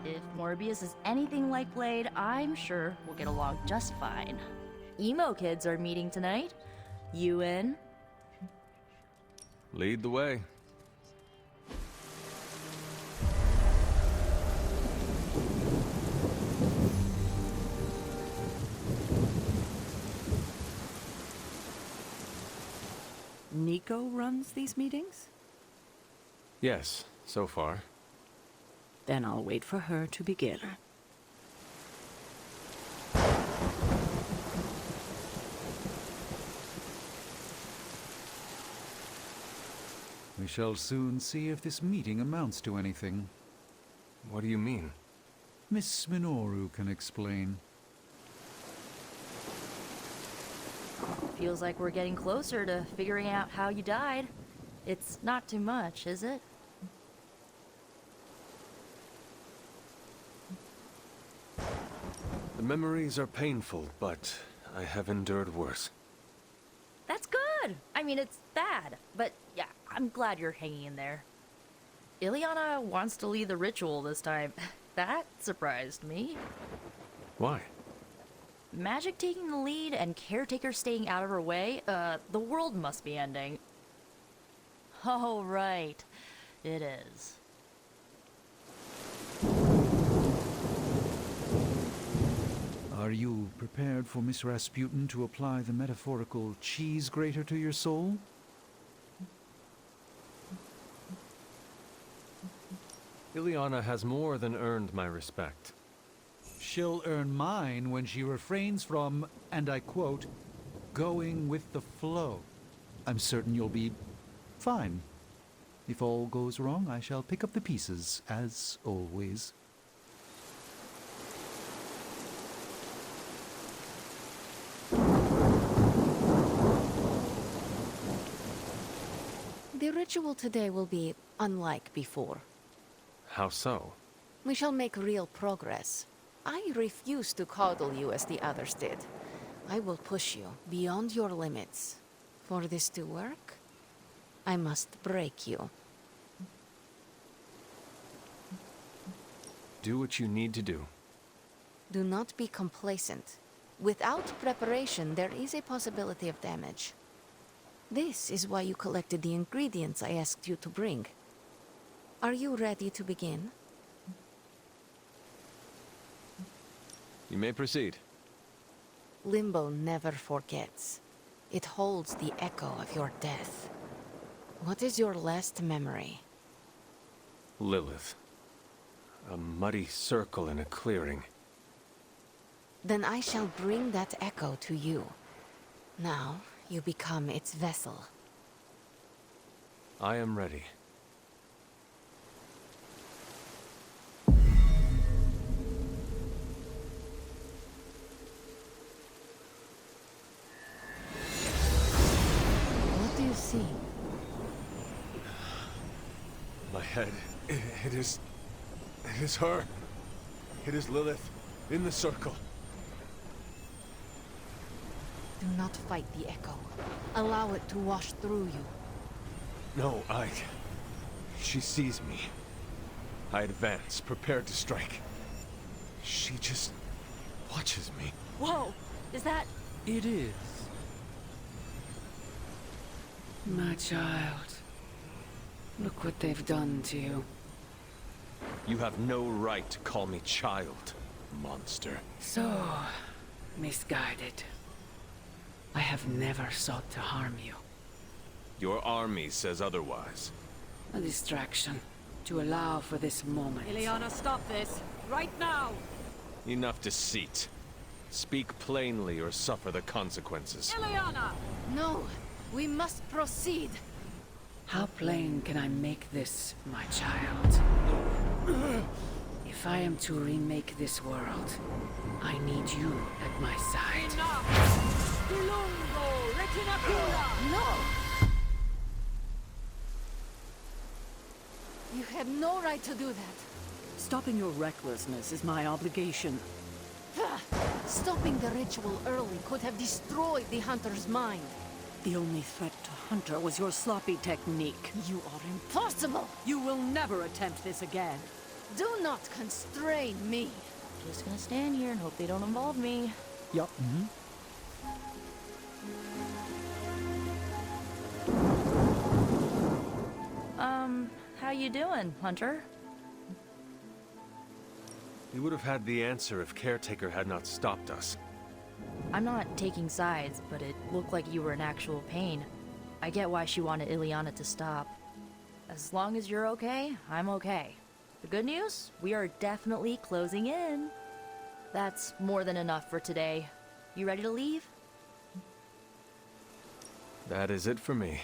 If Morbius is anything like Blade, I'm sure we'll get along just fine. Emo kids are meeting tonight. You in? Lead the way. Nico runs these meetings? Yes, so far. Then I'll wait for her to begin. We shall soon see if this meeting amounts to anything. What do you mean? Miss Minoru can explain. Feels like we're getting closer to figuring out how you died. It's not too much, is it? The memories are painful, but I have endured worse. That's good! I mean, it's bad, but yeah, I'm glad you're hanging in there. Ileana wants to lead the ritual this time. That surprised me. Why? Magic taking the lead and Caretaker staying out of her way? The world must be ending. Oh, right. It is. Are you prepared for Miss Rasputin to apply the metaphorical cheese grater to your soul? Ileana has more than earned my respect. She'll earn mine when she refrains from, and I quote, going with the flow. I'm certain you'll be fine. If all goes wrong, I shall pick up the pieces, as always. The ritual today will be unlike before. How so? We shall make real progress. I refuse to coddle you as the others did. I will push you beyond your limits. For this to work, I must break you. Do what you need to do. Do not be complacent. Without preparation, there is a possibility of damage. This is why you collected the ingredients I asked you to bring. Are you ready to begin? You may proceed. Limbo never forgets. It holds the echo of your death. What is your last memory? Lilith. A muddy circle in a clearing. Then I shall bring that echo to you. Now, you become its vessel. I am ready. What do you see? My head. It is her. It is Lilith. In the circle. Do not fight the echo. Allow it to wash through you. No, she sees me. I advance, prepared to strike. She just watches me. Whoa! Is that... It is. My child. Look what they've done to you. You have no right to call me child, monster. So, misguided. I have never sought to harm you. Your army says otherwise. A distraction. To allow for this moment. Ileana, stop this! Right now! Enough deceit. Speak plainly or suffer the consequences. Ileana! No! We must proceed! How plain can I make this, my child? If I am to remake this world, I need you at my side. Enough! Dilungo! Retinacula! No! You had no right to do that. Stopping your recklessness is my obligation. Stopping the ritual early could have destroyed the Hunter's mind. The only threat to Hunter was your sloppy technique. You are impossible! You will never attempt this again. Do not constrain me. Just gonna stand here and hope they don't involve me. Yup. How you doing, Hunter? We would have had the answer if Caretaker had not stopped us. I'm not taking sides, but it looked like you were in actual pain. I get why she wanted Ileana to stop. As long as you're okay, I'm okay. The good news? We are definitely closing in. That's more than enough for today. You ready to leave? That is it for me.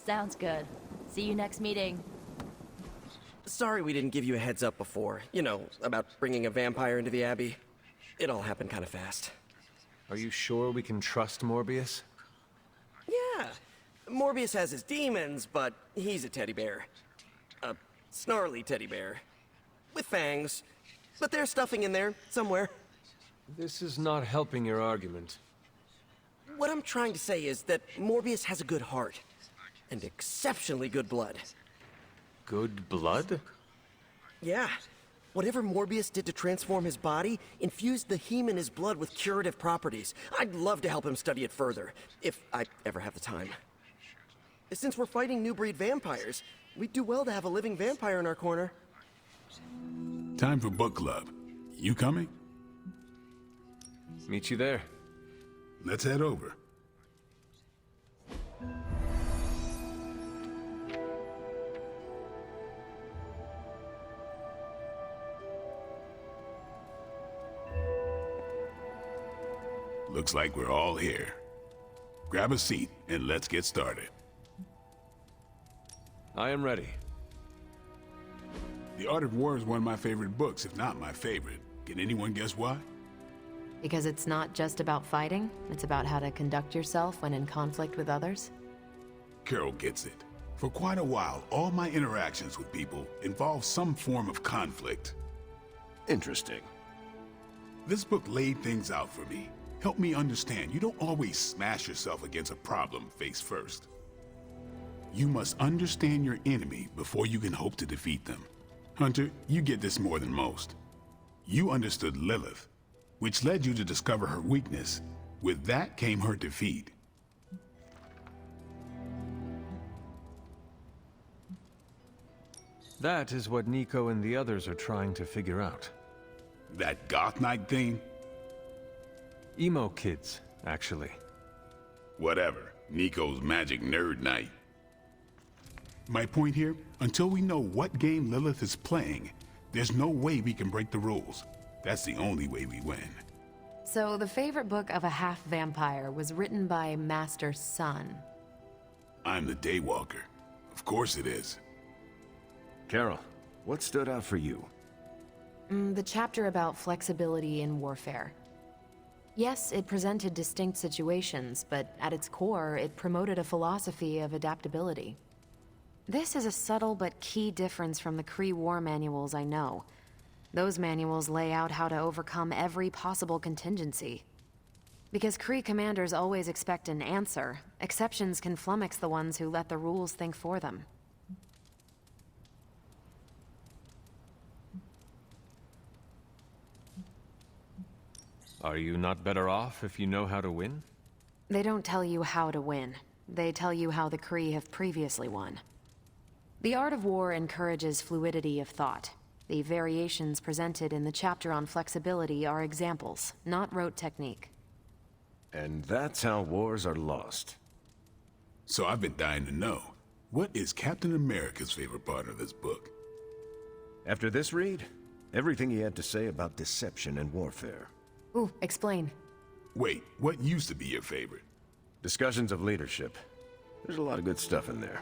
Sounds good. See you next meeting. Sorry we didn't give you a heads up before. You know, about bringing a vampire into the Abbey. It all happened kind of fast. Are you sure we can trust Morbius? Yeah. Morbius has his demons, but he's a teddy bear. A snarly teddy bear. With fangs. But there's stuffing in there, somewhere. This is not helping your argument. What I'm trying to say is that Morbius has a good heart. And exceptionally good blood. Good blood? Yeah. Whatever Morbius did to transform his body infused the heme in his blood with curative properties. I'd love to help him study it further, if I ever have the time. Since we're fighting new breed vampires, we'd do well to have a living vampire in our corner. Time for book club. You coming? Meet you there. Let's head over. Looks like we're all here. Grab a seat and let's get started. I am ready. The Art of War is one of my favorite books, if not my favorite. Can anyone guess why? Because it's not just about fighting, it's about how to conduct yourself when in conflict with others? Carol gets it. For quite a while, all my interactions with people involve some form of conflict. Interesting. This book laid things out for me. Help me understand you don't always smash yourself against a problem face first. You must understand your enemy before you can hope to defeat them. Hunter, you get this more than most. You understood Lilith, which led you to discover her weakness. With that came her defeat. That is what Nico and the others are trying to figure out. That goth knight thing? Emo kids, actually. Whatever. Nico's magic nerd knight. My point here, until we know what game Lilith is playing, there's no way we can break the rules. That's the only way we win. So the favorite book of a half-vampire was written by Master's son. I'm the Daywalker. Of course it is. Carol, what stood out for you? The chapter about flexibility in warfare. Yes, it presented distinct situations, but at its core, it promoted a philosophy of adaptability. This is a subtle but key difference from the Kree war manuals I know. Those manuals lay out how to overcome every possible contingency. Because Kree commanders always expect an answer, exceptions can flummox the ones who let the rules think for them. Are you not better off if you know how to win? They don't tell you how to win. They tell you how the Kree have previously won. The Art of War encourages fluidity of thought. The variations presented in the chapter on flexibility are examples, not rote technique. And that's how wars are lost. So I've been dying to know, what is Captain America's favorite part of this book? After this read, everything he had to say about deception and warfare. Ooh, explain. Wait, what used to be your favorite? Discussions of leadership. There's a lot of good stuff in there.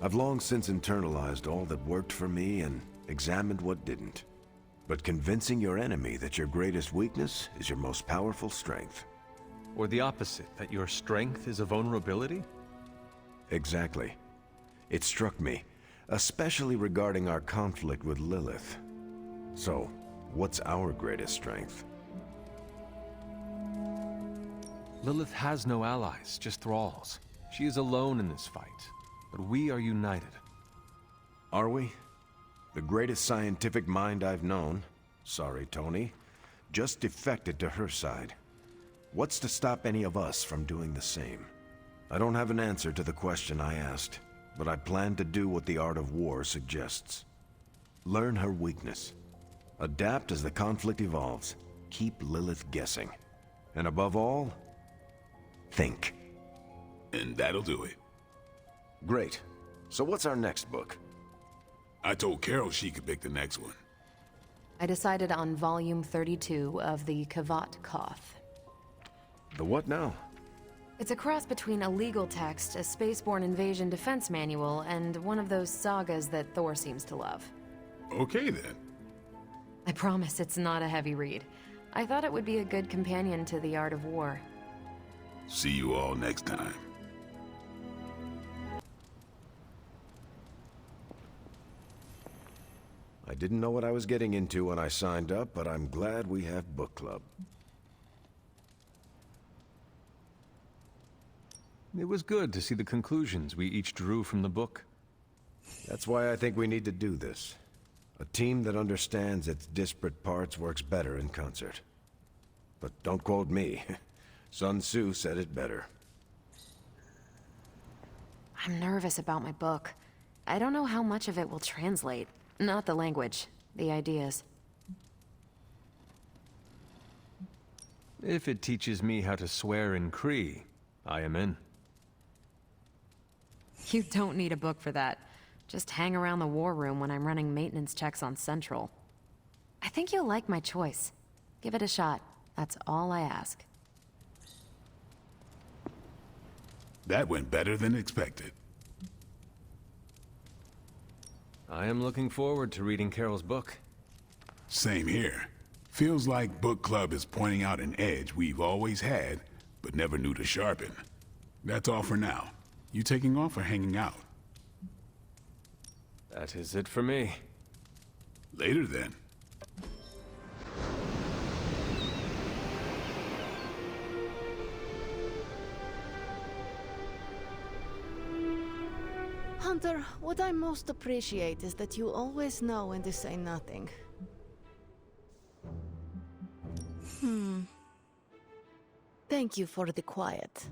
I've long since internalized all that worked for me and examined what didn't. But convincing your enemy that your greatest weakness is your most powerful strength. Or the opposite, that your strength is a vulnerability? Exactly. It struck me, especially regarding our conflict with Lilith. So, what's our greatest strength? Lilith has no allies, just thralls. She is alone in this fight, but we are united. Are we? The greatest scientific mind I've known, sorry Tony, just defected to her side. What's to stop any of us from doing the same? I don't have an answer to the question I asked, but I plan to do what the art of war suggests. Learn her weakness. Adapt as the conflict evolves. Keep Lilith guessing. And above all, think. And that'll do it. Great. So what's our next book? I told Carol she could pick the next one. I decided on volume 32 of the Kavat Koth. The what now? It's a cross between a legal text, a spaceborne invasion defense manual, and one of those sagas that Thor seems to love. Okay then. I promise it's not a heavy read. I thought it would be a good companion to The Art of War. See you all next time. I didn't know what I was getting into when I signed up, but I'm glad we have book club. It was good to see the conclusions we each drew from the book. That's why I think we need to do this. A team that understands its disparate parts works better in concert. But don't quote me. Sun Tzu said it better. I'm nervous about my book. I don't know how much of it will translate. Not the language, the ideas. If it teaches me how to swear in Cree, I am in. You don't need a book for that. Just hang around the war room when I'm running maintenance checks on Central. I think you'll like my choice. Give it a shot. That's all I ask. That went better than expected. I am looking forward to reading Carol's book. Same here. Feels like book club is pointing out an edge we've always had, but never knew to sharpen. That's all for now. You taking off or hanging out? That is it for me. Later then. Hunter, what I most appreciate is that you always know when to say nothing. Thank you for the quiet.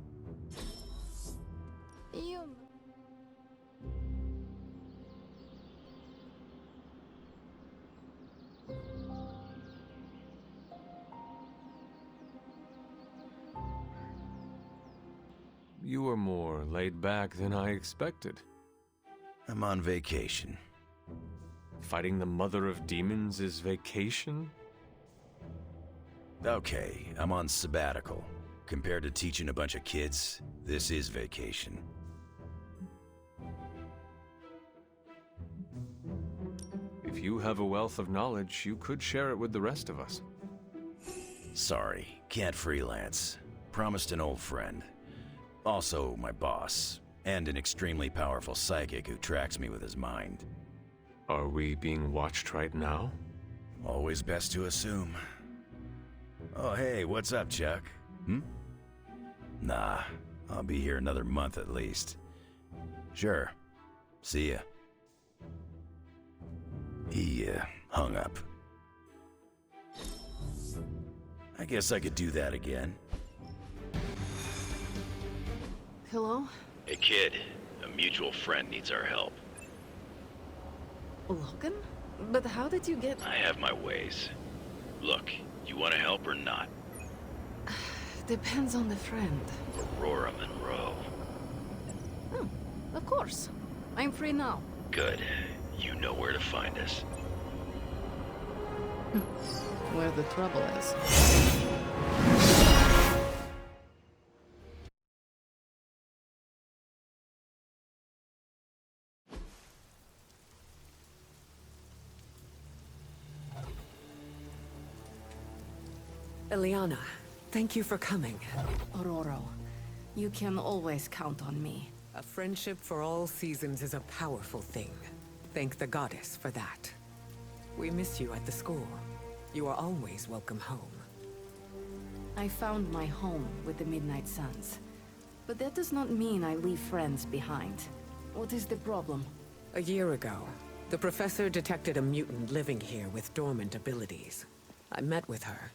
You were more laid back than I expected. I'm on vacation. Fighting the mother of demons is vacation? Okay, I'm on sabbatical. Compared to teaching a bunch of kids, this is vacation. If you have a wealth of knowledge, you could share it with the rest of us. Sorry, can't freelance. Promised an old friend. Also my boss, and an extremely powerful psychic who tracks me with his mind. Are we being watched right now? Always best to assume. Oh hey, what's up, Chuck? Nah, I'll be here another month at least. Sure. See ya. He, hung up. I guess I could do that again. Hello? Hey kid, a mutual friend needs our help. Logan? But how did you get... I have my ways. Look, you want to help or not? Depends on the friend. Aurora Monroe. Of course. I'm free now. Good. You know where to find us. Where the trouble is. Eliana, thank you for coming. Aurora, you can always count on me. A friendship for all seasons is a powerful thing. Thank the goddess for that. We miss you at the school. You are always welcome home. I found my home with the Midnight Suns. But that does not mean I leave friends behind. What is the problem? A year ago, The professor detected a mutant living here with dormant abilities. I met with her,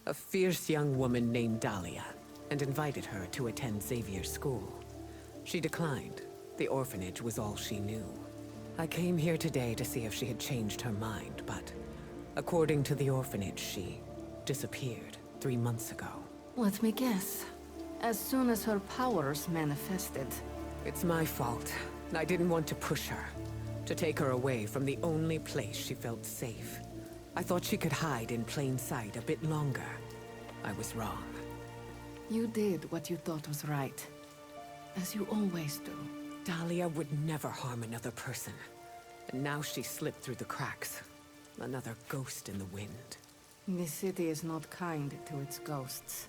a fierce young woman named Dahlia, and invited her to attend Xavier's school. She declined. The orphanage was all she knew. I came here today to see if she had changed her mind, but according to the orphanage, she disappeared 3 months ago. Let me guess. As soon as her powers manifested. It's my fault. I didn't want to push her, to take her away from the only place she felt safe. I thought she could hide in plain sight a bit longer. I was wrong. You did what you thought was right. As you always do. Dahlia would never harm another person. And now she slipped through the cracks. Another ghost in the wind. This city is not kind to its ghosts.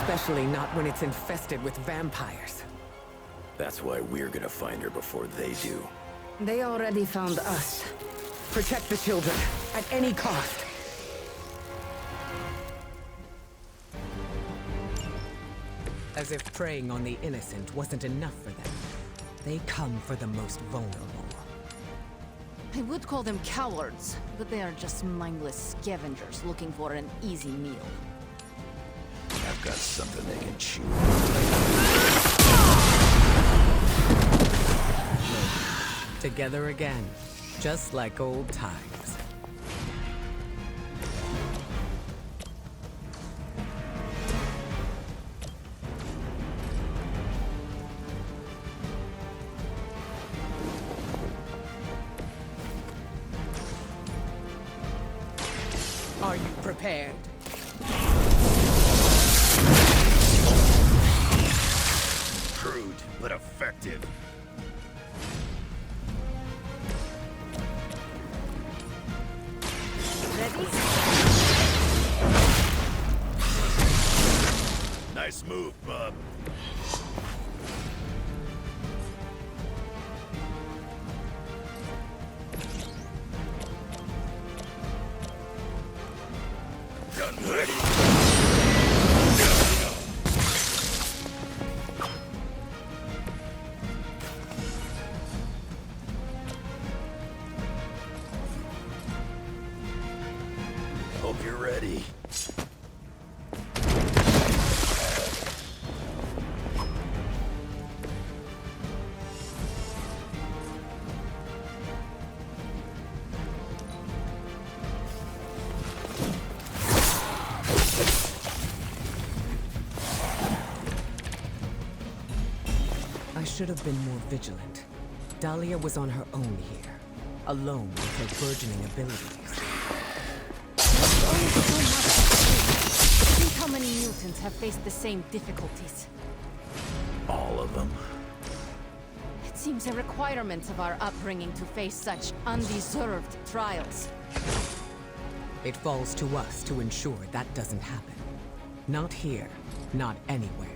Especially not when it's infested with vampires. That's why we're gonna find her before they do. They already found us. Protect the children, at any cost. As if preying on the innocent wasn't enough for them. They come for the most vulnerable. I would call them cowards, but they are just mindless scavengers looking for an easy meal. I've got something they can chew. Together again, just like old times. Are you prepared? Crude, but effective. Ready? Nice move, bub. Gun ready. Hope you're ready. I should have been more vigilant. Dahlia was on her own here, alone with her burgeoning abilities. Think how many mutants have faced the same difficulties. All of them. It seems a requirement of our upbringing to face such undeserved trials. It falls to us to ensure that doesn't happen. Not here, not anywhere.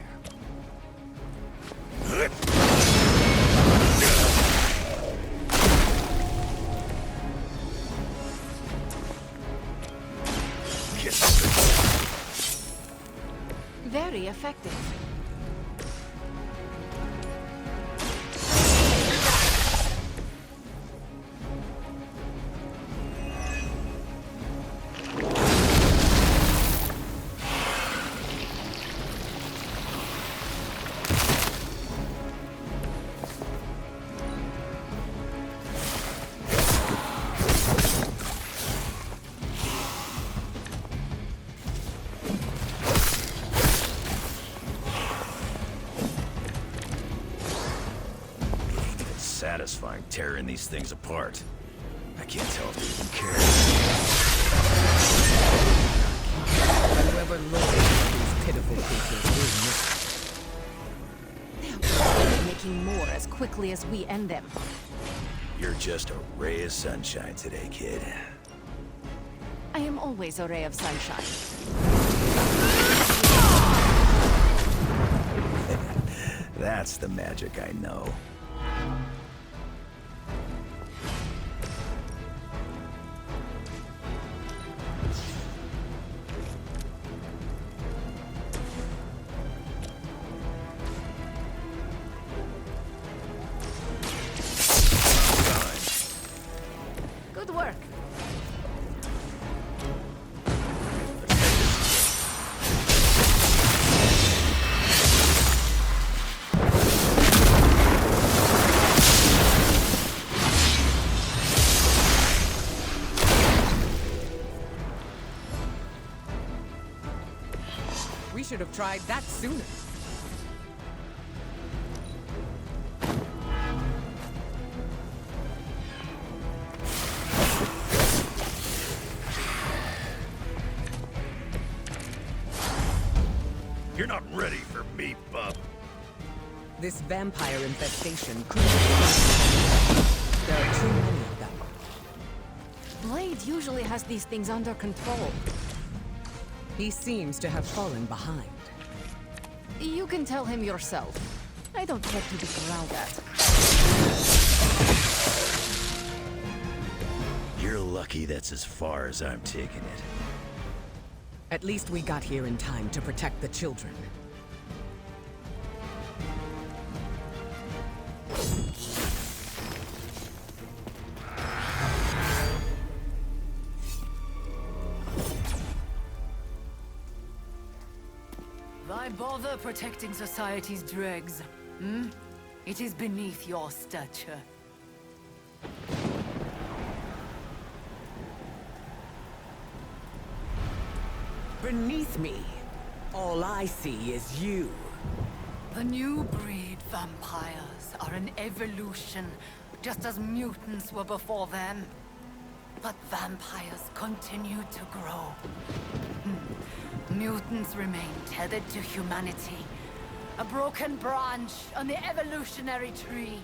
Very effective. Satisfying tearing these things apart. I can't tell if they even care. Whoever lured these pitiful creatures will miss. They are probably making more as quickly as we end them. You're just a ray of sunshine today, kid. I am always a ray of sunshine. That's the magic I know. We should have tried that sooner. You're not ready for me, bub. This vampire infestation could be. There are too many of them. Blade usually has these things under control. He seems to have fallen behind. You can tell him yourself. I don't get to be growled at. You're lucky that's as far as I'm taking it. At least we got here in time to protect the children. Why bother protecting society's dregs? Hmm? It is beneath your stature. Beneath me, all I see is you. The new breed vampires are an evolution, just as mutants were before them. But vampires continue to grow. Mutants remain tethered to humanity, a broken branch on the evolutionary tree.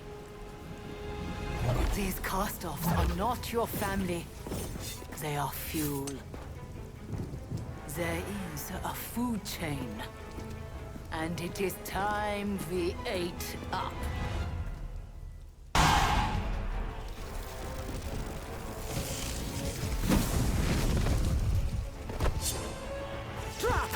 These cast-offs are not your family. They are fuel. There is a food chain. And it is time we ate up. Drop!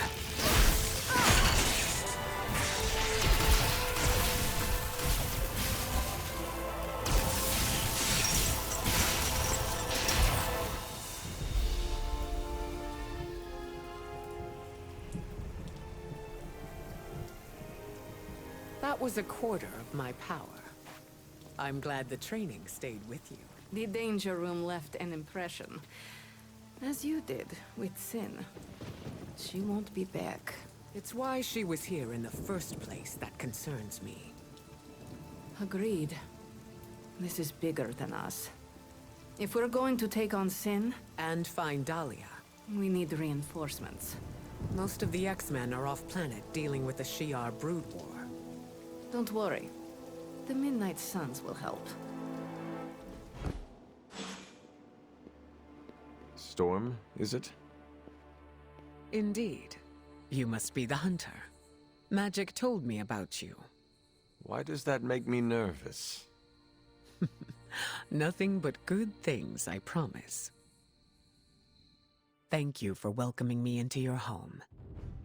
That was a quarter of my power. I'm glad the training stayed with you. The danger room left an impression. As you did with Sin. She won't be back. It's why she was here in the first place that concerns me. Agreed. This is bigger than us. If we're going to take on Sin, And find Dahlia. we need reinforcements. Most of the X-Men are off-planet dealing with the Shi'ar brood war. Don't worry. The Midnight Suns will help. Storm, is it? Indeed. You must be the hunter. Magic told me about you. Why does that make me nervous? Nothing but good things, I promise. Thank you for welcoming me into your home.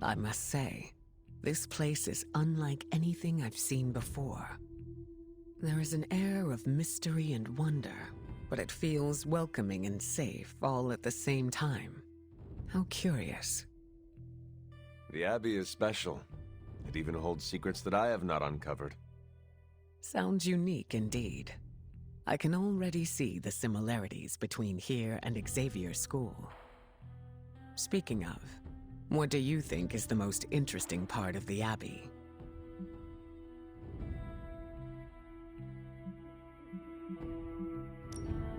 I must say, this place is unlike anything I've seen before. There is an air of mystery and wonder, but it feels welcoming and safe all at the same time. How curious. The Abbey is special. It even holds secrets that I have not uncovered. Sounds unique indeed. I can already see the similarities between here and Xavier's school. Speaking of, what do you think is the most interesting part of the Abbey?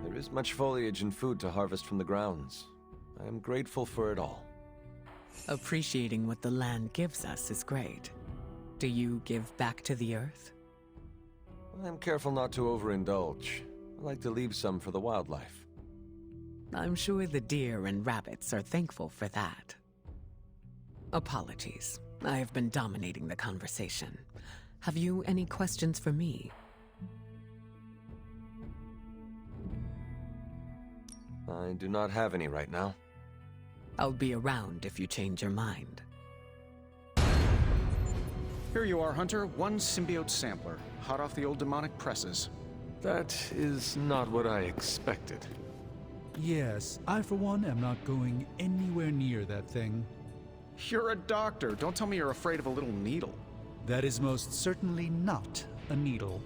There is much foliage and food to harvest from the grounds. I am grateful for it all. Appreciating what the land gives us is great. Do you give back to the earth? I'm careful not to overindulge. I like to leave some for the wildlife. I'm sure the deer and rabbits are thankful for that. Apologies. I have been dominating the conversation. Have you any questions for me? I do not have any right now. I'll be around if you change your mind. Here you are, Hunter. One symbiote sampler, hot off the old demonic presses. That is not what I expected. Yes, I for one am not going anywhere near that thing. You're a doctor. Don't tell me you're afraid of a little needle. That is most certainly not a needle.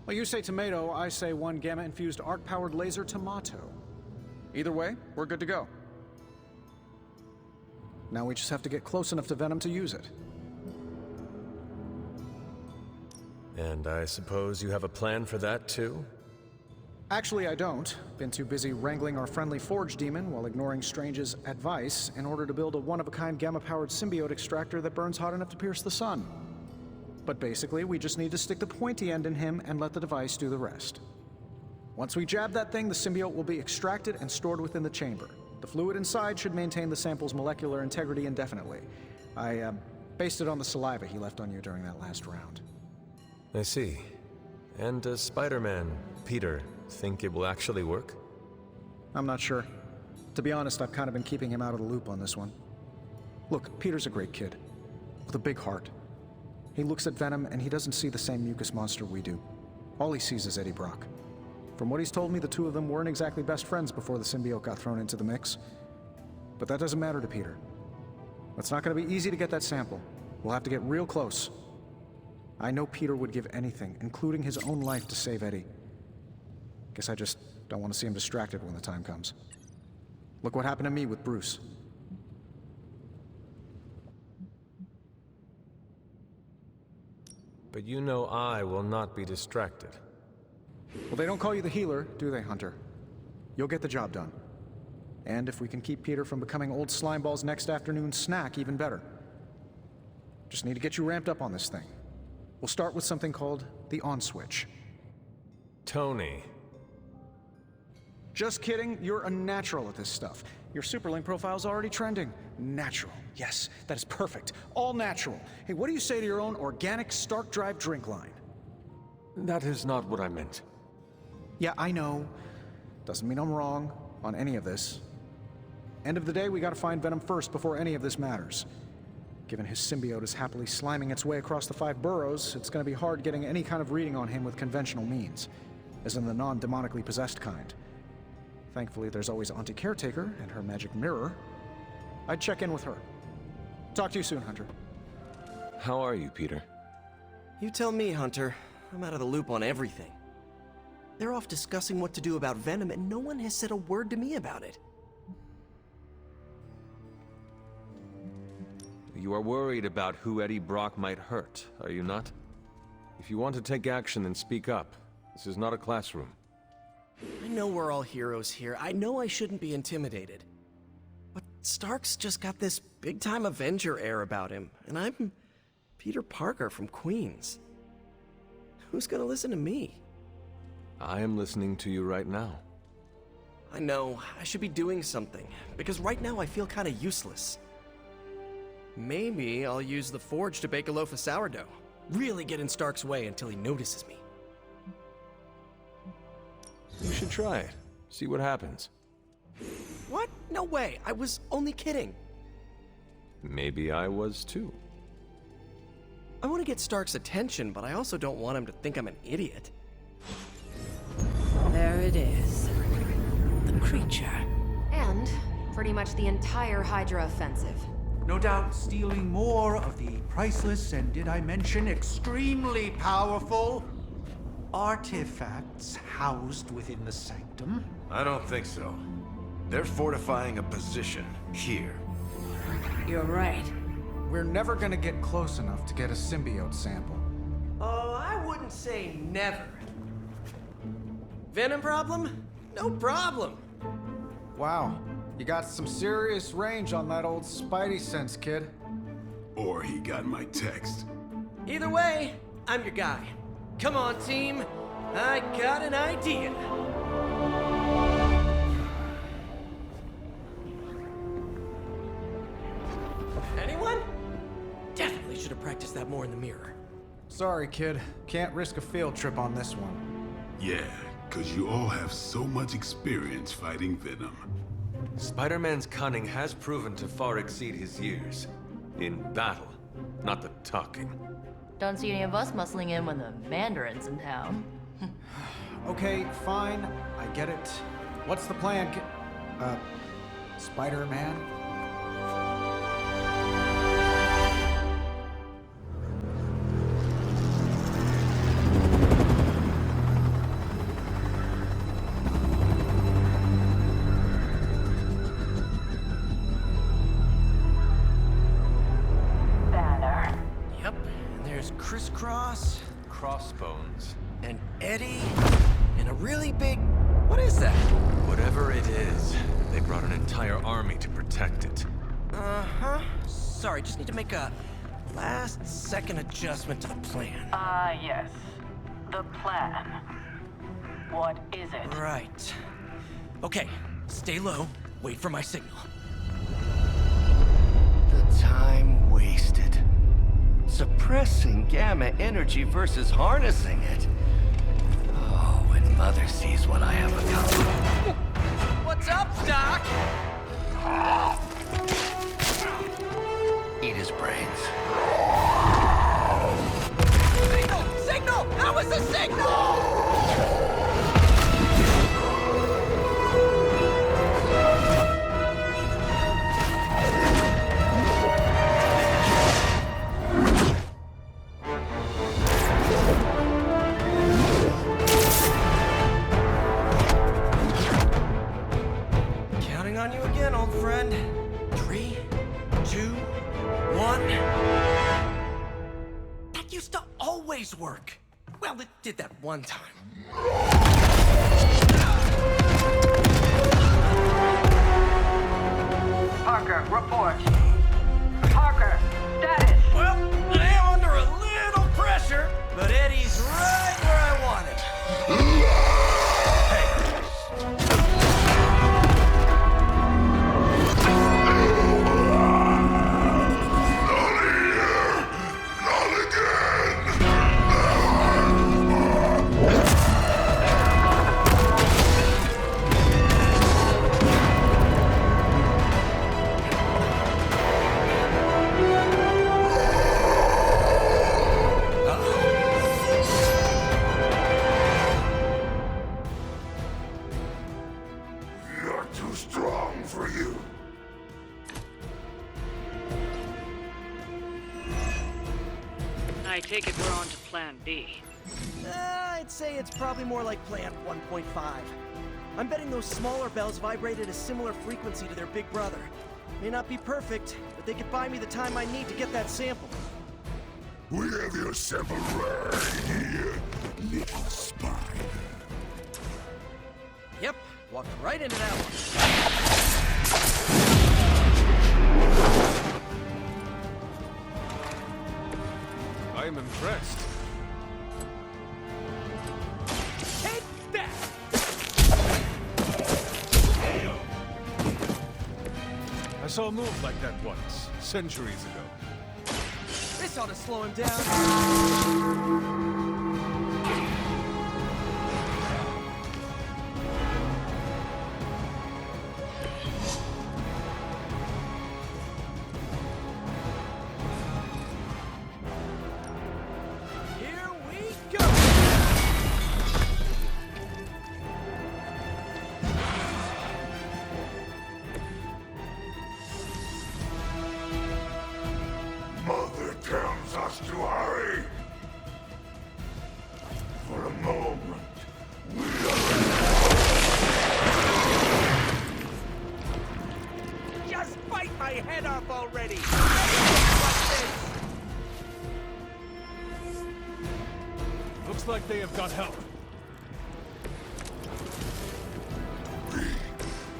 Well, you say tomato, I say one gamma-infused arc-powered laser tomato. Either way, we're good to go. Now we just have to get close enough to Venom to use it. And I suppose you have a plan for that, too? Actually, I don't. Been too busy wrangling our friendly Forge demon while ignoring Strange's advice in order to build a one-of-a-kind gamma-powered symbiote extractor that burns hot enough to pierce the sun. But basically, we just need to stick the pointy end in him and let the device do the rest. Once we jab that thing, the symbiote will be extracted and stored within the chamber. The fluid inside should maintain the sample's molecular integrity indefinitely. I based it on the saliva he left on you during that last round. I see. And does Spider-Man, Peter, think it will actually work? I'm not sure. To be honest, I've kind of been keeping him out of the loop on this one. Look, Peter's a great kid, with a big heart. He looks at Venom and he doesn't see the same mucus monster we do. All he sees is Eddie Brock. From what he's told me, the two of them weren't exactly best friends before the symbiote got thrown into the mix. But that doesn't matter to Peter. It's not going to be easy to get that sample. We'll have to get real close. I know Peter would give anything, including his own life, to save Eddie. Guess I just don't want to see him distracted when the time comes. Look what happened to me with Bruce. But you know I will not be distracted. Well, they don't call you the healer, do they, Hunter? You'll get the job done. And if we can keep Peter from becoming old Slimeball's next afternoon snack, even better. Just need to get you ramped up on this thing. We'll start with something called the on switch. Tony. Just kidding, you're a natural at this stuff. Your Superlink profile's already trending. Natural. Yes, that is perfect. All natural. Hey, what do you say to your own organic Stark Drive drink line? That is not what I meant. Yeah, I know. Doesn't mean I'm wrong on any of this. End of the day, we gotta find Venom first before any of this matters. Given his symbiote is happily sliming its way across the 5 boroughs, it's gonna be hard getting any kind of reading on him with conventional means, as in the non-demonically possessed kind. Thankfully, there's always Auntie Caretaker and her magic mirror. I'd check in with her. Talk to you soon, Hunter. How are you, Peter? You tell me, Hunter. I'm out of the loop on everything. They're off discussing what to do about Venom, and no one has said a word to me about it. You are worried about who Eddie Brock might hurt, are you not? If you want to take action, then speak up. This is not a classroom. I know we're all heroes here. I know I shouldn't be intimidated. But Stark's just got this big-time Avenger air about him, and I'm Peter Parker from Queens. Who's gonna listen to me? I am listening to you right now. I know, I should be doing something, because right now I feel kinda useless. Maybe I'll use the Forge to bake a loaf of sourdough. Really get in Stark's way until he notices me. You should try it. See what happens. What? No way, I was only kidding. Maybe I was too. I want to get Stark's attention, but I also don't want him to think I'm an idiot. There it is. The creature. And pretty much the entire Hydra offensive. No doubt stealing more of the priceless and, did I mention, extremely powerful artifacts housed within the sanctum. I don't think so. They're fortifying a position here. You're right. We're never gonna get close enough to get a symbiote sample. Oh, I wouldn't say never. Venom problem? No problem. Wow, you got some serious range on that old Spidey sense, kid. Or he got my text. Either way, I'm your guy. Come on, team. I got an idea. Anyone? Definitely should have practiced that more in the mirror. Sorry, kid. Can't risk a field trip on this one. Yeah, 'cause you all have so much experience fighting Venom. Spider-Man's cunning has proven to far exceed his years. In battle, not the talking. Don't see any of us muscling in when the Mandarin's in town. Okay, fine. I get it. What's the plan, Spider-Man? cross, Crossbones. and Eddie, and a really big... What is that? Whatever it is, they brought an entire army to protect it. Uh-huh. Sorry, just need to make a last-second adjustment to the plan. Yes. The plan. What is it? Right. Okay, stay low, wait for my signal. The time wasted. Suppressing gamma energy versus harnessing it. Oh, when Mother sees what I have become. What's up, Doc? Eat his brains. Signal! Signal! That was the signal! Counting on you again, old friend. 3, 2, 1. That used to always work. Well, it did that one time. Parker, report. Parker, status. Well, I am under a little pressure, but Eddie's right where I want him. You're too strong for you. I take it we're on to plan B. I'd say it's probably more like Plan 1.5. I'm betting those smaller bells vibrate at a similar frequency to their big brother. May not be perfect, but they could buy me the time I need to get that sample. We have your sample right here, little spider. Yep, walked right into that one. I am impressed. Take that! I saw a move like that once, centuries ago. This ought to slow him down. Here we go! Mother tells us to hurry. For a moment, we Just bite my head off already! Looks like they have got help.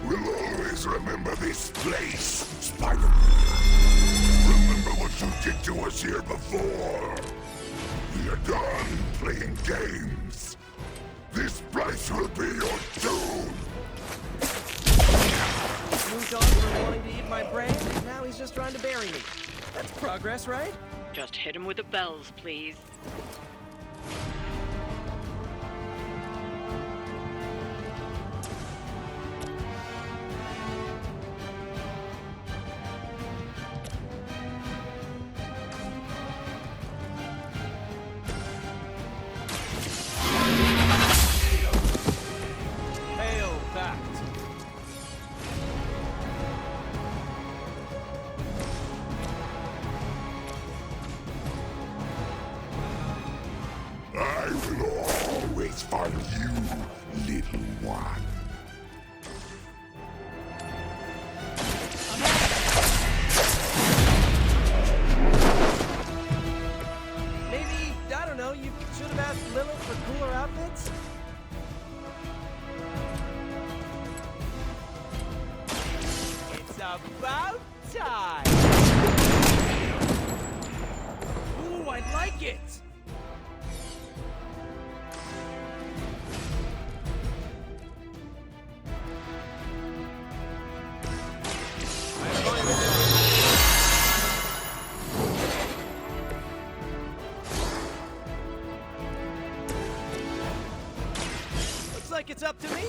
will always remember this place, Spider. Remember what you did to us here before. We are done playing games. This place will be your doom. Moved on from wanting to eat my brain, now he's just trying to bury me. That's progress, right? Just hit him with the bells, please. Hail that! I will always find you, little one. Maybe it! Looks like it's up to me.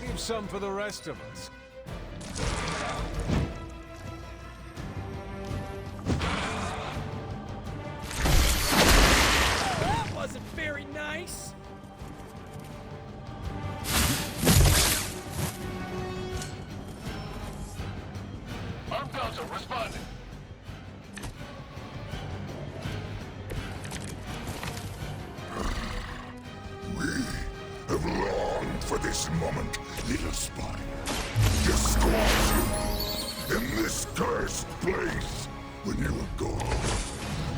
Leave some for the rest of us. That wasn't very nice. Armed Council responding. We have longed for this moment, little spider. To squash you in this cursed place. When you are gone,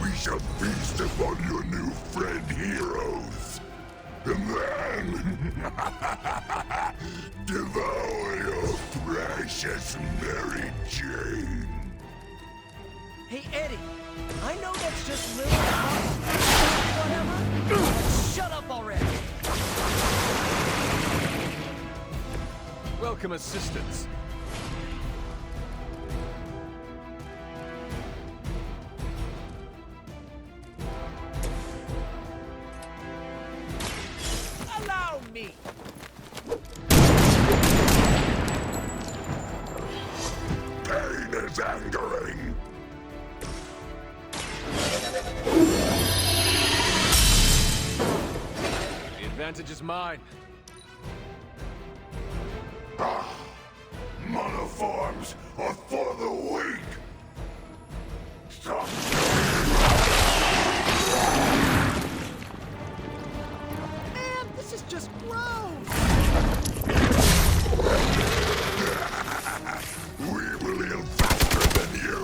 we shall feast upon your new friend heroes. And then devour your precious Mary Jane. Hey, Eddie, I know that's just little whatever. Shut up already. Welcome assistance. Allow me. Pain is angering. The advantage is mine. Monoforms are for the weak. Stop. Man, this is just gross. We will heal faster than you.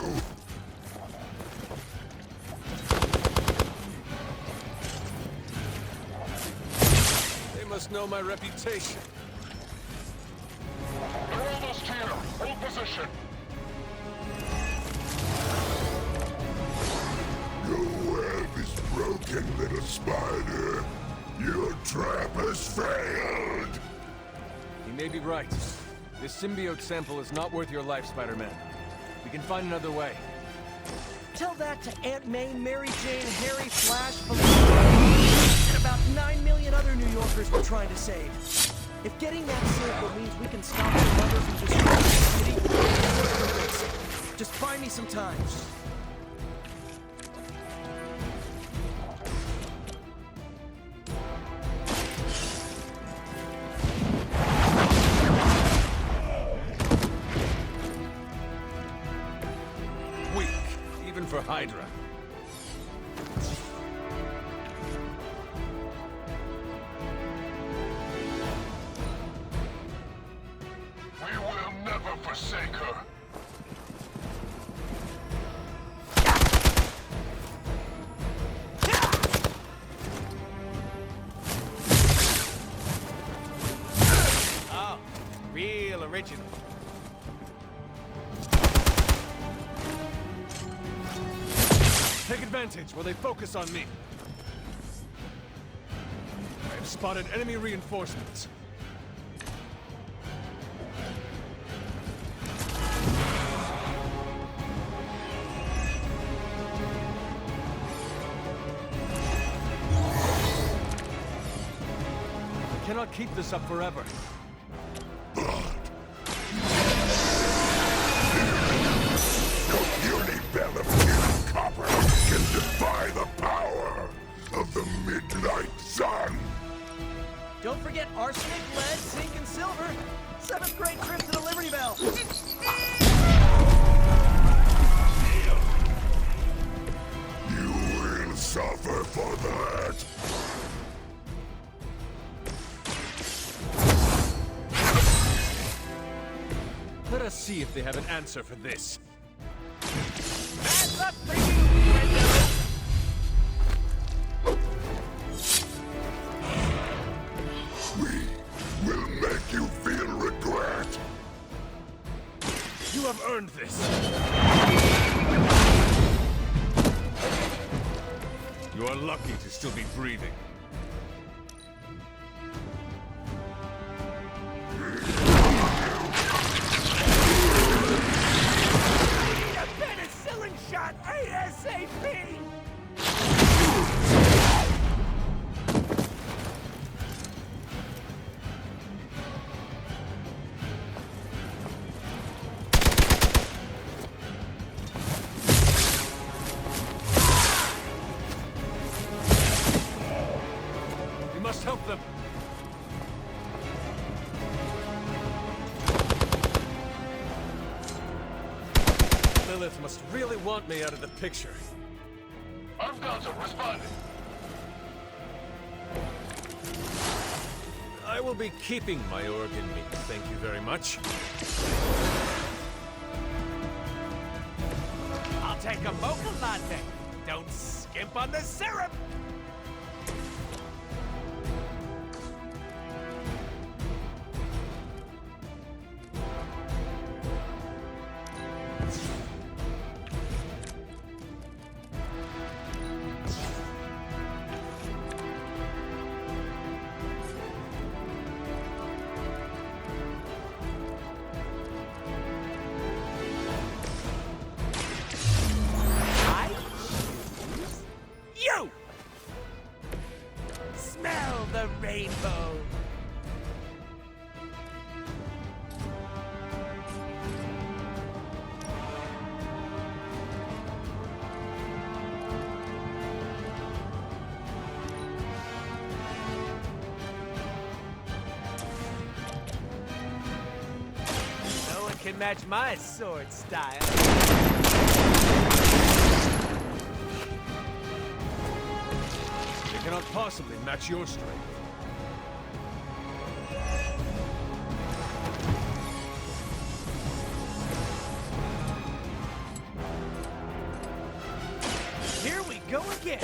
They must know my reputation. They're almost here. Hold position. Your web is broken, little spider. Your trap has failed. You may be right. This symbiote sample is not worth your life, Spider-Man. We can find another way. Tell that to Aunt May, Mary Jane, Harry, Flash, Felicity, and about 9 million other New Yorkers we're trying to save. If getting that sample means we can stop the mother from destroying the city, just find me some time. Weak, even for Hydra. We will never forsake her. Oh, real original. Take advantage while they focus on me. I have spotted enemy reinforcements. I cannot keep this up forever. Your univellum copper can defy the power of the midnight sun. Don't forget arsenic, lead, zinc, and silver. 7th grade trip to the Liberty Bell. You will suffer for that. Let us see if they have an answer for this. That's up for you, Red Devil. We will make you feel regret. You have earned this. You are lucky to still be breathing. Need a penicillin shot ASAP! We must help them. Lilith must really want me out of the picture. Armganza responding. I will be keeping my organ meat, thank you very much. I'll take a mocha latte. Don't skimp on the syrup! You! Smell the rainbow! No one can match my sword style. They cannot possibly match your strength. Here we go again.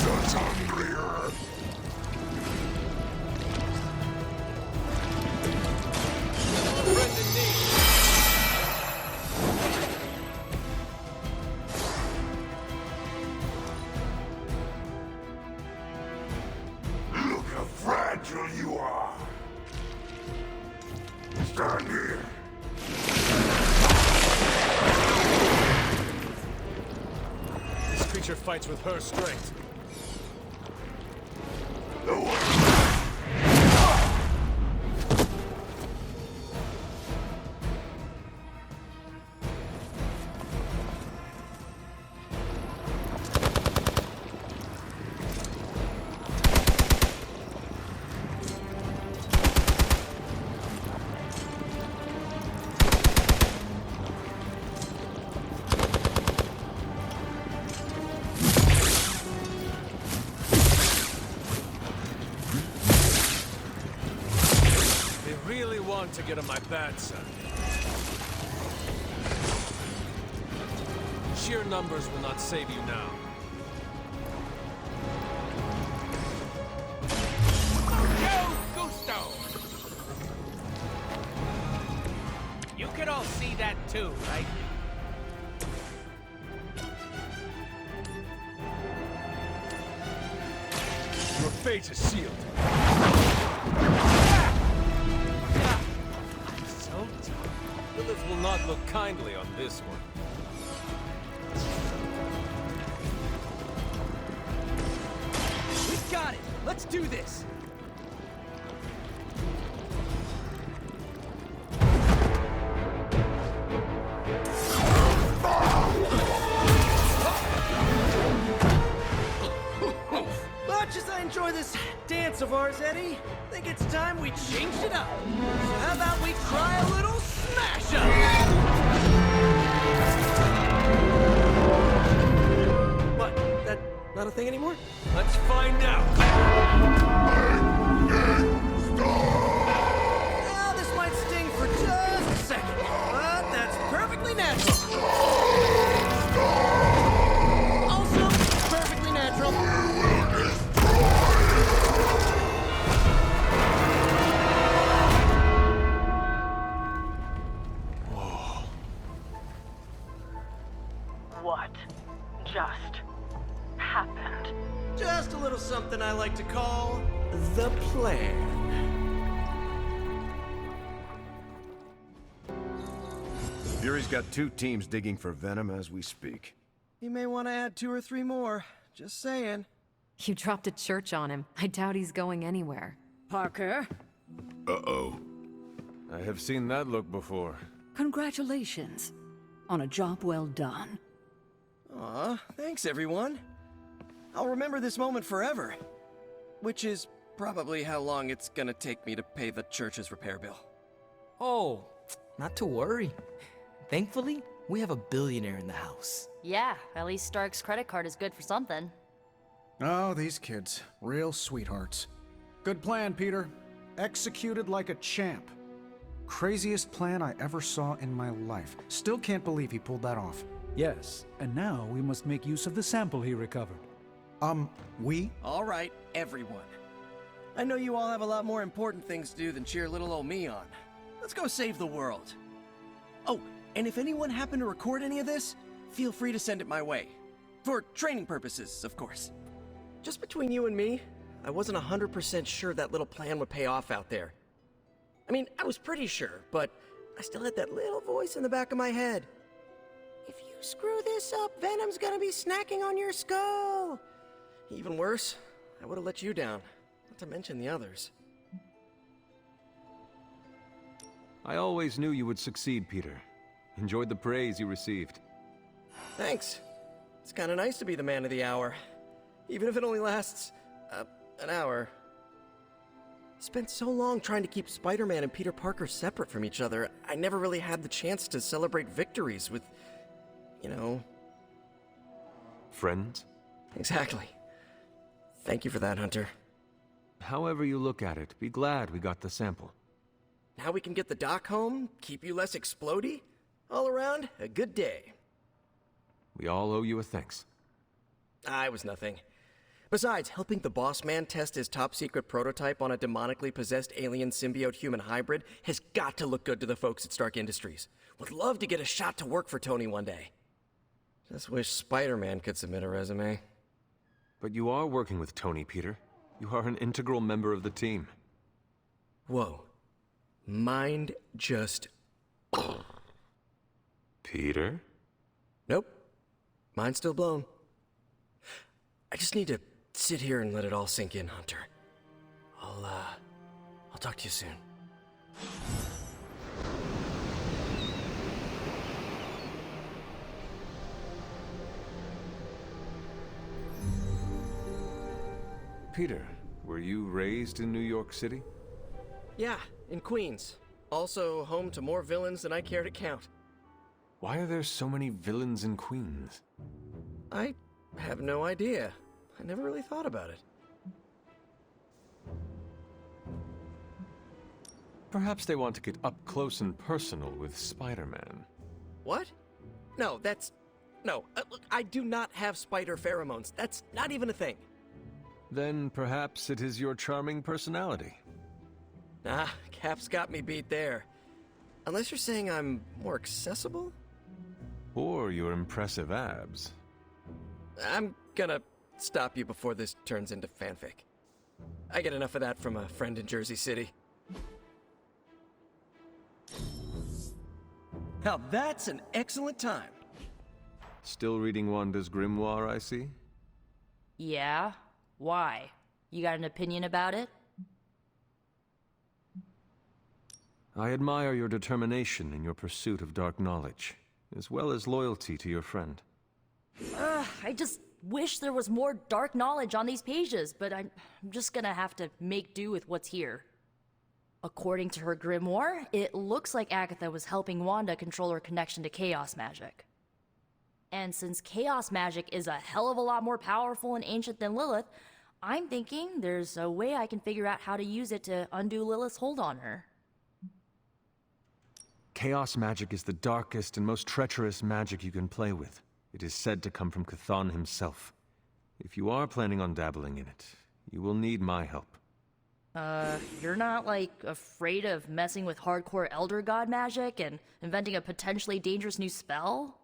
That's hungrier. Friend in need. Look how fragile you are. Stand here. This creature fights with her strength. They really want to get on my bad side. Sheer numbers will not save you now. Yo, Gusto! You can all see that too, right? Your fate is sealed. So tough. Lilith will not look kindly on this one. We got it! Let's do this! Much as I enjoy this dance of ours, Eddie, I think it's time we changed it up. So how about we try a little smash up? What? That not a thing anymore? Let's find out. Well, this might sting for just a second, but that's perfectly natural. Also, perfectly natural. like to call the plan. Fury's got 2 teams digging for Venom as we speak. You may want to add 2 or 3 more. Just saying. You dropped a church on him. I doubt he's going anywhere. Parker, Uh-oh. I have seen that look before. congratulations on a job well done. Aw, thanks everyone. I'll remember this moment forever. Which is probably how long it's gonna take me to pay the church's repair bill. Oh, not to worry. Thankfully, we have a billionaire in the house. Yeah, at least Stark's credit card is good for something. Oh, these kids. Real sweethearts. Good plan, Peter. Executed like a champ. Craziest plan I ever saw in my life. Still can't believe he pulled that off. Yes, and now we must make use of the sample he recovered. We? All right, everyone. I know you all have a lot more important things to do than cheer little old me on. Let's go save the world. Oh, and if anyone happened to record any of this, feel free to send it my way. For training purposes, of course. Just between you and me, I wasn't 100% sure that little plan would pay off out there. I mean, I was pretty sure, but I still had that little voice in the back of my head. If you screw this up, Venom's gonna be snacking on your skull. Even worse, I would have let you down, not to mention the others. I always knew you would succeed, Peter. Enjoyed the praise you received. Thanks. It's kind of nice to be the man of the hour. Even if it only lasts, an hour. Spent so long trying to keep Spider-Man and Peter Parker separate from each other, I never really had the chance to celebrate victories with, you know... Friends? Exactly. Thank you for that, Hunter. However you look at it, be glad we got the sample. Now we can get the doc home, keep you less explodey. All around, a good day. We all owe you a thanks. I was nothing. Besides, helping the boss man test his top-secret prototype on a demonically possessed alien symbiote-human hybrid has got to look good to the folks at Stark Industries. Would love to get a shot to work for Tony one day. Just wish Spider-Man could submit a resume. But you are working with Tony, Peter. You are an integral member of the team. Whoa. Mind just... Peter? Nope. Mind's still blown. I just need to sit here and let it all sink in, Hunter. I'll talk to you soon. Peter, were you raised in New York City? Yeah, in Queens. Also home to more villains than I care to count. Why are there so many villains in Queens? I have no idea. I never really thought about it. Perhaps they want to get up close and personal with Spider-Man. What? No, that's... No, look, I do not have spider pheromones. That's not even a thing. Then perhaps it is your charming personality. Nah, Cap's got me beat there. Unless you're saying I'm more accessible? Or your impressive abs. I'm gonna stop you before this turns into fanfic. I get enough of that from a friend in Jersey City. Now that's an excellent time. Still reading Wanda's grimoire, I see? Yeah? Why? You got an opinion about it? I admire your determination in your pursuit of dark knowledge, as well as loyalty to your friend. I just wish there was more dark knowledge on these pages, but I'm just gonna have to make do with what's here. According to her grimoire, it looks like Agatha was helping Wanda control her connection to chaos magic. And since chaos magic is a hell of a lot more powerful and ancient than Lilith, I'm thinking there's a way I can figure out how to use it to undo Lilith's hold on her. Chaos magic is the darkest and most treacherous magic you can play with. It is said to come from Chthon himself. If you are planning on dabbling in it, you will need my help. You're not, like, afraid of messing with hardcore Elder God magic and inventing a potentially dangerous new spell?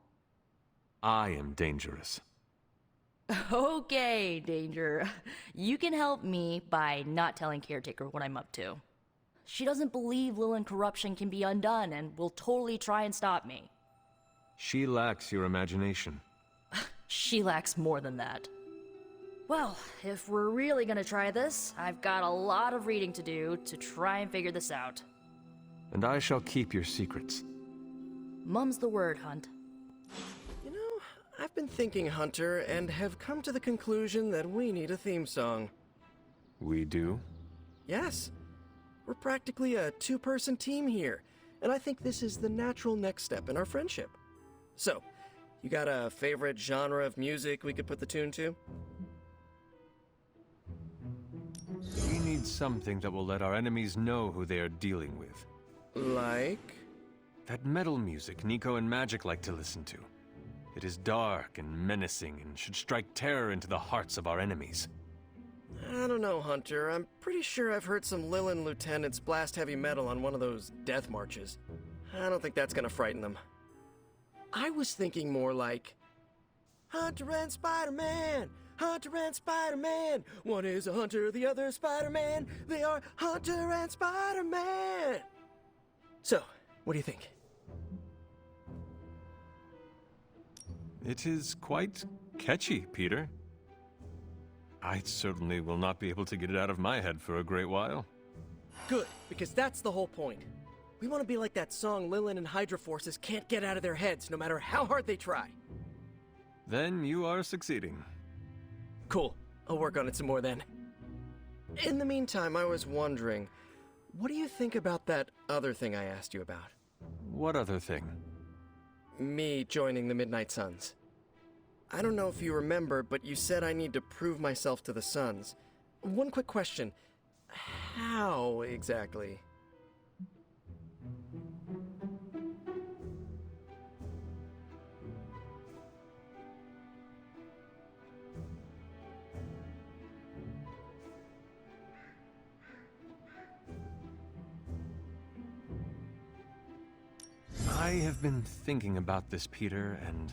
I am dangerous. Okay, Danger. You can help me by not telling Caretaker what I'm up to. She doesn't believe Lilin corruption can be undone and will totally try and stop me. She lacks your imagination. She lacks more than that. Well, if we're really gonna try this, I've got a lot of reading to do to try and figure this out. And I shall keep your secrets. Mum's the word, Hunt. You know, I've been thinking, Hunter, and have come to the conclusion that we need a theme song. We do? Yes. We're practically a two-person team here, and I think this is the natural next step in our friendship. So, you got a favorite genre of music we could put the tune to? We need something that will let our enemies know who they are dealing with. Like? That metal music Nico and Magic like to listen to. It is dark and menacing and should strike terror into the hearts of our enemies. I don't know, Hunter. I'm pretty sure I've heard some Lilin lieutenants blast heavy metal on one of those death marches. I don't think that's gonna frighten them. I was thinking more like, Hunter and Spider-Man! Hunter and Spider-Man! One is a hunter, the other Spider-Man. They are Hunter and Spider-Man! So, what do you think? It is quite catchy, Peter. I certainly will not be able to get it out of my head for a great while. Good, because that's the whole point. We want to be like that song Lilin and Hydra forces can't get out of their heads no matter how hard they try. Then you are succeeding. Cool. I'll work on it some more then. In the meantime, I was wondering, what do you think about that other thing I asked you about? What other thing? Me joining the Midnight Suns. I don't know if you remember, but you said I need to prove myself to the Suns. One quick question. How exactly? I have been thinking about this, Peter, and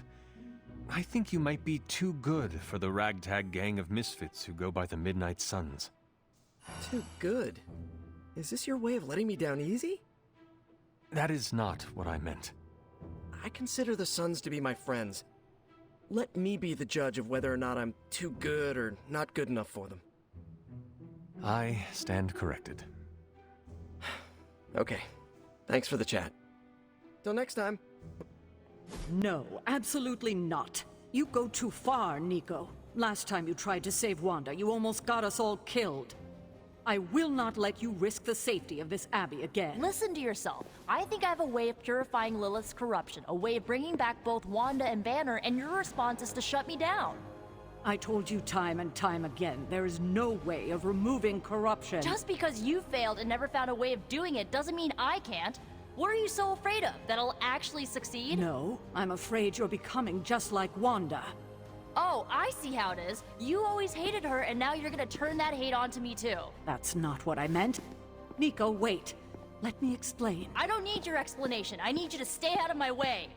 I think you might be too good for the ragtag gang of misfits who go by the Midnight Suns. Too good? Is this your way of letting me down easy? That is not what I meant. I consider the Suns to be my friends. Let me be the judge of whether or not I'm too good or not good enough for them. I stand corrected. Okay. Thanks for the chat. Till next time. No, absolutely not. You go too far, Nico. Last time you tried to save Wanda, you almost got us all killed. I will not let you risk the safety of this abbey again. Listen to yourself. I think I have a way of purifying Lilith's corruption, a way of bringing back both Wanda and Banner, and your response is to shut me down. I told you time and time again, there is no way of removing corruption. Just because you failed and never found a way of doing it doesn't mean I can't. What are you so afraid of? That I'll actually succeed? No, I'm afraid you're becoming just like Wanda. Oh, I see how it is. You always hated her, and now you're gonna turn that hate onto me too. That's not what I meant. Nico, wait. Let me explain. I don't need your explanation. I need you to stay out of my way.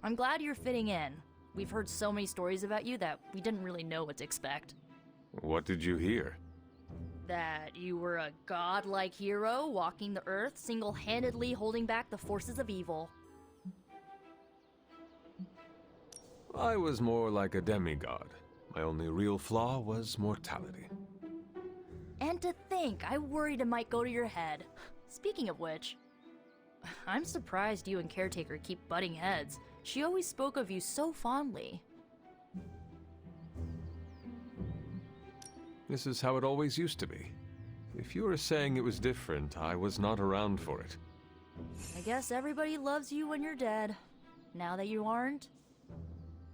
I'm glad you're fitting in. We've heard so many stories about you that we didn't really know what to expect. What did you hear? That you were a godlike hero walking the earth, single-handedly holding back the forces of evil. I was more like a demigod. My only real flaw was mortality. And to think, I worried it might go to your head. Speaking of which, I'm surprised you and Caretaker keep butting heads. She always spoke of you so fondly. This is how it always used to be. If you are saying it was different, I was not around for it. I guess everybody loves you when you're dead. Now that you aren't.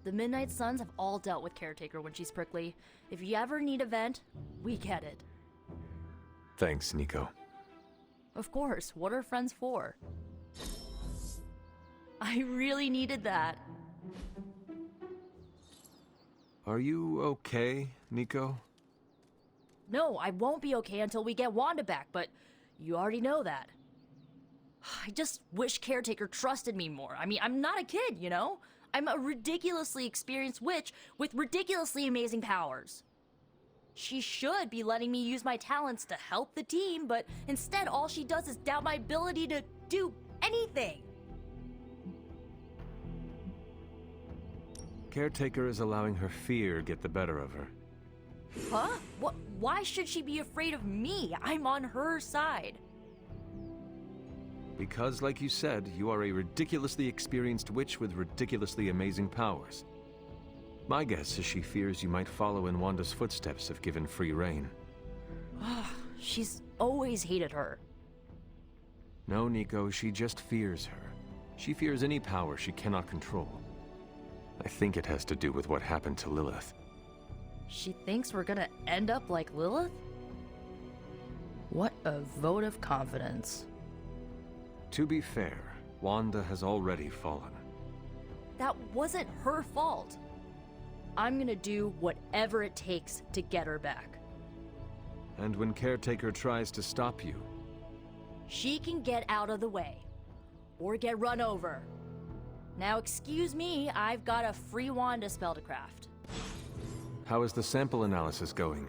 The Midnight Suns have all dealt with Caretaker when she's prickly. If you ever need a vent, we get it. Thanks, Nico. Of course, what are friends for? I really needed that. Are you okay, Nico? No, I won't be okay until we get Wanda back, but you already know that. I just wish Caretaker trusted me more. I mean, I'm not a kid, you know? I'm a ridiculously experienced witch with ridiculously amazing powers. She should be letting me use my talents to help the team, but instead all she does is doubt my ability to do anything. Caretaker is allowing her fear get the better of her. Huh? What? Why should she be afraid of me? I'm on her side. Because, like you said, you are a ridiculously experienced witch with ridiculously amazing powers. My guess is she fears you might follow in Wanda's footsteps if given free rein. She's always hated her. No, Nico, she just fears her. She fears any power she cannot control. I think it has to do with what happened to Lilith. She thinks we're gonna end up like Lilith? What a vote of confidence. To be fair, Wanda has already fallen. That wasn't her fault. I'm gonna do whatever it takes to get her back. And when Caretaker tries to stop you, she can get out of the way. Or get run over. Now excuse me, I've got a free Wanda spell to craft. how is the sample analysis going?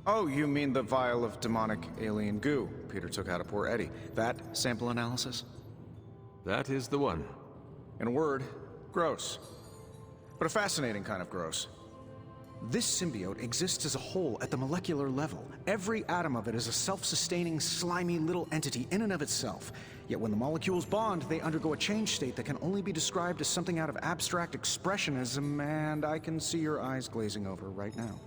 Oh, you mean the vial of demonic alien goo Peter took out of poor Eddie. That sample analysis? That is the one. In a word, gross. But a fascinating kind of gross. This symbiote exists as a whole at the molecular level. Every atom of it is a self-sustaining, slimy little entity in and of itself. Yet when the molecules bond, they undergo a change state that can only be described as something out of abstract expressionism, and I can see your eyes glazing over right now.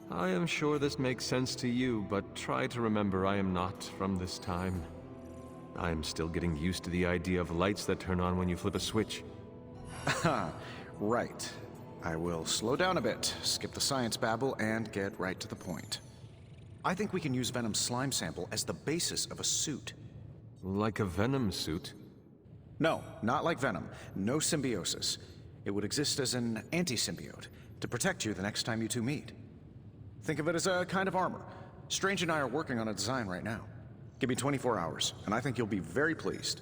I am sure this makes sense to you, but try to remember I am not from this time. I am still getting used to the idea of lights that turn on when you flip a switch. Right. I will slow down a bit, skip the science babble, and get right to the point. I think we can use Venom's slime sample as the basis of a suit. Like a Venom suit? No, not like Venom. No symbiosis. It would exist as an anti-symbiote, to protect you the next time you two meet. Think of it as a kind of armor. Strange and I are working on a design right now. Give me 24 hours, and I think you'll be very pleased.